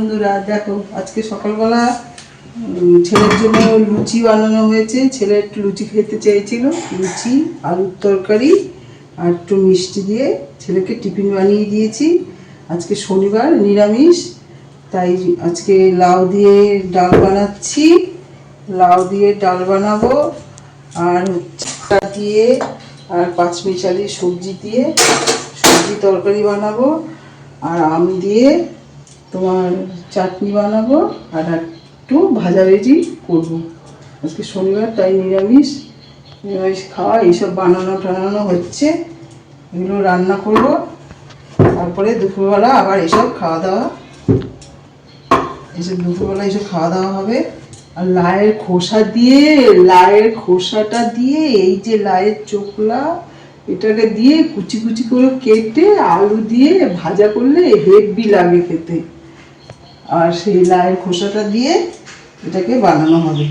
বন্ধুরা দেখো আজকে সকালবেলা ছেলের জন্য লুচি বানানো হয়েছে। ছেলে একটু লুচি খেতে চেয়েছিল, লুচি আলুর তরকারি আর একটু মিষ্টি দিয়ে ছেলেকে টিফিন বানিয়ে দিয়েছি। আজকে শনিবার নিরামিষ, তাই আজকে লাউ দিয়ে ডাল বানাচ্ছি। লাউ দিয়ে ডাল বানাবো আর হচ্ছে দিয়ে আর পাঁচমিশালি সবজি দিয়ে সবজি তরকারি বানাবো আর আম দিয়ে তোমার চাটনি বানাবো আর একটু ভাজাভুজি করবো। আজকে শনিবার তাই নিরামিষ খাওয়া এইসব বানানো হচ্ছে। এগুলো রান্না করব, তারপরে দুপুরবেলা আবার এসব খাওয়া দাওয়া হবে। আর লাউয়ের খোসাটা দিয়ে এই যে লাউয়ের চোকলা এটাকে দিয়ে কুচি কুচি করে কেটে আলু দিয়ে ভাজা করলে হেভি লাগে খেতে। আর সেই লাউয়ের খোসাটা দিয়ে এটাকে বানানো হবে।